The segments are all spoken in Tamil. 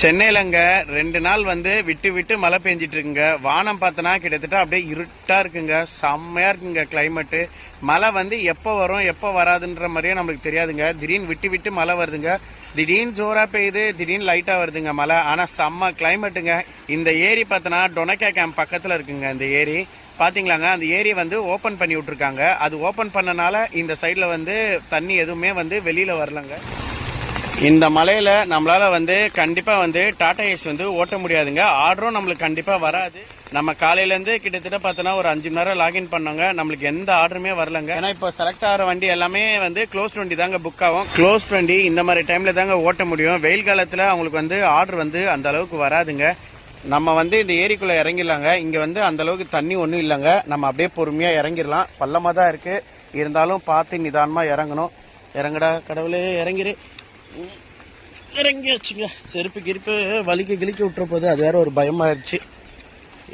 சென்னையிலங்க 2 நாள் வந்து விட்டு விட்டு மழை பெஞ்சிட்டு இருக்குங்க. வானம் பார்த்தனா கிட்டத்தட்ட அப்படியே இருட்டா இருக்குங்க. செம்மையா இருக்குங்க கிளைமேட்டு. மழை வந்து எப்போ வரும் எப்போ வராதுன்ற மாதிரியே நம்மளுக்கு தெரியாதுங்க. திடீர்னு விட்டு விட்டு மழை வருதுங்க. திடீர்னு ஜோரா பெய்யுது, திடீர்னு லைட்டா வருதுங்க மழை. ஆனா செம்ம கிளைமேட்டுங்க. இந்த ஏரி பார்த்தனா டொனக்கா கேம்ப் பக்கத்துல இருக்குங்க. இந்த ஏரி பாத்தீங்களாங்க, அந்த ஏரி வந்து ஓபன் பண்ணி விட்டுருக்காங்க. அது ஓபன் பண்ணனால இந்த சைட்ல வந்து தண்ணி எதுவுமே வந்து வெளியில வரலங்க. இந்த மலையில நம்மளால வந்து கண்டிப்பா வந்து டாடா ஏசி வந்து ஓட்ட முடியாதுங்க. ஆர்டரும் நம்மளுக்கு கண்டிப்பா வராது. நம்ம காலையில இருந்து கிட்டத்தட்ட பார்த்தோன்னா ஒரு 5 மணி நேரம் லாகின் பண்ணோங்க. நம்மளுக்கு எந்த ஆர்டருமே வரலங்க. ஏன்னா இப்போ செலக்ட் ஆகிற வண்டி எல்லாமே வந்து க்ளோஸ் வண்டி தாங்க புக் ஆகும். க்ளோஸ் வண்டி இந்த மாதிரி டைம்ல தாங்க ஓட்ட முடியும். வெயில் காலத்துல அவங்களுக்கு வந்து ஆர்டர் வந்து அந்த அளவுக்கு வராதுங்க. நம்ம வந்து இந்த ஏரிக்குள்ள இறங்கிடலாங்க. இங்க வந்து அந்த அளவுக்கு தண்ணி ஒன்றும் இல்லைங்க. நம்ம அப்படியே பொறுமையா இறங்கிடலாம். பள்ளமா தான் இருக்கு, இருந்தாலும் பார்த்து நிதானமா இறங்கணும். இறங்கடா கடவுளே, இறங்கிரு. இறங்கியாச்சுங்க. செருப்பு கிருப்பு வலிக்க கிழிக்க விட்டுற போது அது வேற ஒரு பயமாயிருச்சு.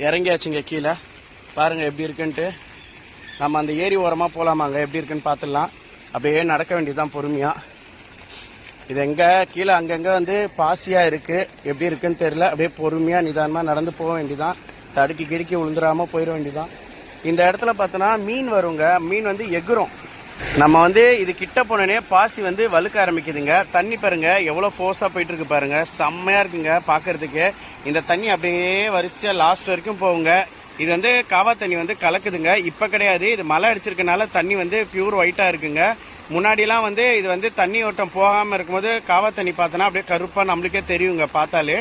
இறங்கியாச்சுங்க கீழே. பாருங்க எப்படி இருக்குன்ட்டு. நம்ம அந்த ஏரி ஓரமா போலாமாங்க, எப்படி இருக்குன்னு பார்த்துடலாம். அப்படியே நடக்க வேண்டியதுதான் பொறுமையா. இது எங்க கீழே அங்கங்க வந்து பாசியா இருக்கு, எப்படி இருக்குன்னு தெரியல. அப்படியே பொறுமையா நிதானமா நடந்து போக வேண்டியதான். தடுக்கி கிடுக்கி விழுந்துடாம போயிட வேண்டியதான். இந்த இடத்துல பார்த்தோன்னா மீன் வருங்க. மீன் வந்து எகுரும். நம்ம வந்து இது கிட்ட போனோடனே பாசி வந்து வழுக்க ஆரம்பிக்குதுங்க. தண்ணி பாருங்க எவ்வளவு ஃபோர்ஸா போயிட்டு இருக்கு பாருங்க. செம்மையா இருக்குங்க பாக்குறதுக்கு. இந்த தண்ணி அப்படியே வரிசையா லாஸ்ட் வரைக்கும் போகுங்க. இது வந்து காவா தண்ணி வந்து கலக்குதுங்க. இப்ப கிடையாது, இது மழை அடிச்சிருக்கனால தண்ணி வந்து பியூர் ஒயிட்டா இருக்குங்க. முன்னாடி எல்லாம் வந்து இது வந்து தண்ணி ஓட்டம் போகாம இருக்கும்போது காவா தண்ணி பார்த்தோன்னா அப்படியே கருப்பா நம்மளுக்கே தெரியுங்க பார்த்தாலே.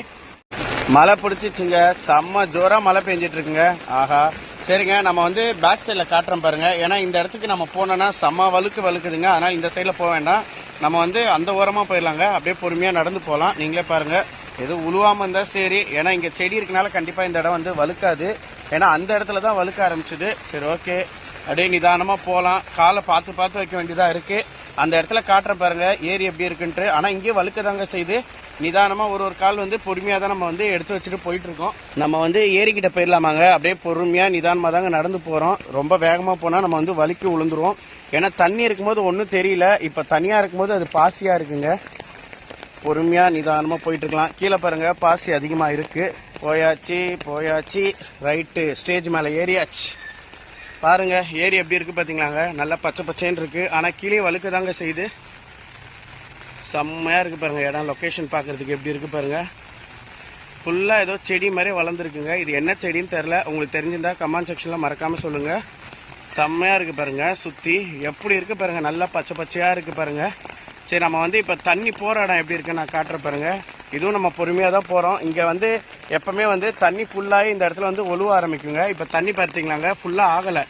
மழை பிடிச்சிச்சுங்க. செம்ம ஜோரா மழை பெஞ்சிட்டு இருக்குங்க. ஆஹா, சரிங்க. நம்ம வந்து பேக் சைடில் காட்டுறோம் பாருங்க. ஏன்னா இந்த இடத்துக்கு நம்ம போனோம்னா செம்ம வழுக்குதுங்க. ஆனால் இந்த சைடில் போக வேண்டாம், நம்ம வந்து அந்த ஓரமாக போயிடலாங்க. அப்படியே பொறுமையாக நடந்து போகலாம். நீங்களே பாருங்க, எதுவும் உழுவாமல் இருந்தால் சரி. ஏன்னா இங்கே செடி இருக்கனால கண்டிப்பாக இந்த இடம் வந்து வழுக்காது. ஏன்னா அந்த இடத்துல தான் வழுக்க ஆரம்பிச்சுது. சரி, ஓகே, அப்படியே நிதானமாக போகலாம். காலை பார்த்து பார்த்து வைக்க வேண்டியதாக இருக்கு. அந்த இடத்துல காட்டுற பாருங்க ஏரி எப்படி இருக்குன்ட்டு. ஆனால் இங்கேயே வழுக்க தாங்க செய்யுது. நிதானமா ஒரு கால் வந்து பொறுமையா தான் நம்ம வந்து எடுத்து வச்சுட்டு போயிட்டு இருக்கோம். நம்ம வந்து ஏரிக்கிட்ட போயிடலாமாங்க. அப்படியே பொறுமையா நிதானமா தாங்க நடந்து போறோம். ரொம்ப வேகமா போனா நம்ம வந்து வலிக்கு விழுந்துருவோம். ஏன்னா தண்ணி இருக்கும்போது ஒன்றும் தெரியல. இப்ப தனியா இருக்கும்போது அது பாசியா இருக்குங்க. பொறுமையா நிதானமா போயிட்டு இருக்கலாம். கீழே பாருங்க பாசி அதிகமா இருக்கு. போயாச்சு ரைட்டு, ஸ்டேஜ் மேல ஏறியாச்சு. பாருங்க ஏரி எப்படி இருக்கு பாத்தீங்களாங்க. நல்லா பச்சை பச்சைன்னு இருக்கு. ஆனா கீழே வழுக்க தாங்க செய்யுது. செம்மையா இருக்கு பாருங்க. இடம் லொகேஷன் பாக்குறதுக்கு எப்படி இருக்கு பாருங்க. ஃபுல்லா ஏதோ செடி மாதிரி வளர்ந்துருக்குங்க. இது என்ன செடின்னு தெரியல. உங்களுக்கு தெரிஞ்சிருந்தா கமெண்ட் செக்ஷன்ல மறக்காம சொல்லுங்க. செம்மையா இருக்கு பாருங்க. சுத்தி எப்படி இருக்கு பாருங்க. நல்லா பச்சை பச்சையா இருக்கு பாருங்க. சரி, நம்ம வந்து இப்ப தண்ணி போற இடம் எப்படி இருக்குன்னு நான் காட்டுறேன் பாருங்க. இதுவும் நம்ம பொறுமையா தான் போறோம். இங்க வந்து எப்பவுமே வந்து தண்ணி ஃபுல்லாகி இந்த இடத்துல வந்து ஒழுவ ஆரம்பிக்குங்க. இப்ப தண்ணி பார்த்தீங்களாங்க ஃபுல்லா ஆகல.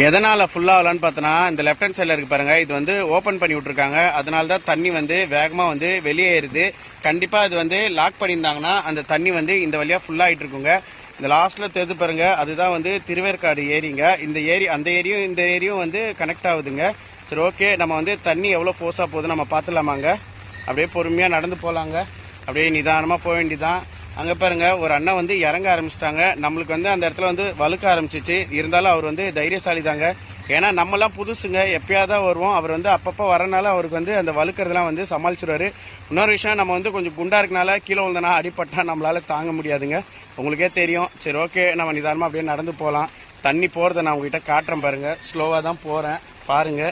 எதனால ஃபுல்லா ஆகலன்னு பார்த்தோன்னா, இந்த லெஃப்ட் ஹேண்ட் சைட்ல இருக்கு பாருங்க. இது வந்து ஓபன் பண்ணி விட்டுருக்காங்க. அதனால தான் தண்ணி வந்து வேகமா வந்து வெளியேறுது. கண்டிப்பா இது வந்து லாக் பண்ணியிருந்தாங்கன்னா அந்த தண்ணி வந்து இந்த வழியா ஃபுல்லா ஆயிட்டு இருக்குங்க. இந்த லாஸ்ட்ல தெரிஞ்சு பாருங்க, அதுதான் வந்து திருவேற்காடு ஏரிங்க. இந்த ஏரி அந்த ஏரியும் இந்த ஏரியும் வந்து கனெக்ட் ஆகுதுங்க. சரி, ஓகே, நம்ம வந்து தண்ணி எவ்வளவு ஃபோர்ஸா போகுது நம்ம பார்த்துலாமாங்க. அப்படியே பொறுமையா நடந்து போலாங்க. அப்படியே நிதானமா போக வேண்டியதான். அங்க பாருங்க ஒரு அண்ணன் வந்து இறங்க ஆரம்பிச்சிட்டாங்க. நம்மளுக்கு வந்து அந்த இடத்துல வந்து வழுக்க ஆரம்பிச்சிச்சு. இருந்தாலும் அவர் வந்து தைரியசாலி தாங்க. ஏன்னா நம்ம எல்லாம் புதுசுங்க, எப்பயாதான் வருவோம். அவர் வந்து அப்பப்ப வரனால அவருக்கு வந்து அந்த வழுக்கிறதுலாம் வந்து சமாளிச்சிருவாரு. இன்னொரு விஷயம், நம்ம வந்து கொஞ்சம் குண்டா இருக்கனால கீழே விழுந்தனா அடிப்பட்டா நம்மளால தாங்க முடியாதுங்க. உங்களுக்கே தெரியும். சரி, ஓகே, நம்ம நிதானமா அப்படியே நடந்து போகலாம். தண்ணி போறதை நான் உங்ககிட்ட காட்டுறேன் பாருங்க. ஸ்லோவா தான் போறேன் பாருங்க.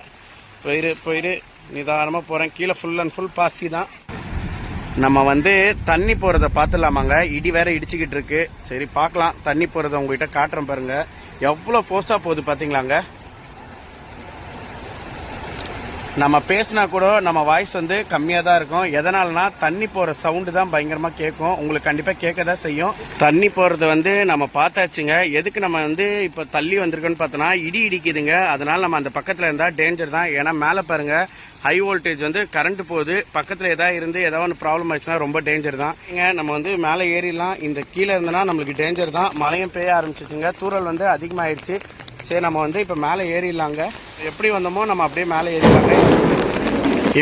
போயிரு நிதானமா போறேன். கீழே ஃபுல் அண்ட் ஃபுல் பாசி தான். நம்ம வந்து தண்ணி போறத பாத்துலாமாங்க. இடி வேற இடிச்சுக்கிட்டு இருக்கு. சரி, பார்க்கலாம். தண்ணி போறத உங்ககிட்ட காட்டுறேன் பாருங்க. எவ்வளவு ஃபோர்ஸா போகுது பாத்தீங்களாங்க. நம்ம பேசினா கூட நம்ம வாய்ஸ் வந்து கம்மியா தான் இருக்கும். எதனாலனா தண்ணி போற சவுண்டு தான் பயங்கரமா கேட்கும். உங்களுக்கு கண்டிப்பா கேட்கதான் செய்யும். தண்ணி போறது வந்து நம்ம பார்த்தாச்சுங்க. எதுக்கு நம்ம வந்து இப்ப தள்ளி வந்திருக்கோன்னு பார்த்தோம்னா, இடி இடிக்குதுங்க. அதனால நம்ம அந்த பக்கத்துல இருந்தா டேஞ்சர் தான். ஏன்னா மேல பாருங்க ஹை வோல்டேஜ் வந்து கரண்ட் போகுது. பக்கத்துல ஏதாவது இருந்து ஏதாவது ஒன்று ப்ராப்ளம் ஆயிடுச்சுன்னா ரொம்ப டேஞ்சர் தான். நம்ம வந்து மேலே ஏறிடலாம். இந்த கீழே இருந்தனா நம்மளுக்கு டேஞ்சர் தான். மழையும் பெய்ய ஆரம்பிச்சிச்சுங்க. தூரல் வந்து அதிகமாயிருச்சு. சரி, நம்ம வந்து இப்ப மேலே ஏறிடலாங்க. எப்படி வந்தோமோ நம்ம அப்படியே மேலே ஏறிடலாங்க.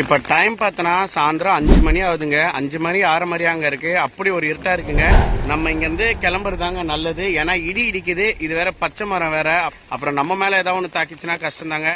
இப்ப டைம் பார்த்தோன்னா சாயந்தரம் 5 மணி ஆகுதுங்க. 5 மணி 6 மணி அங்க இருக்கு. அப்படி ஒரு இருட்டா இருக்குங்க. நம்ம இங்க இருந்து கிளம்புறதாங்க நல்லது. ஏன்னா இடி இடிக்குது. இது வேற பச்சை மரம் வேற. அப்புறம் நம்ம மேல ஏதாவது ஒன்று தாக்கிச்சுன்னா கஷ்டம் தாங்க.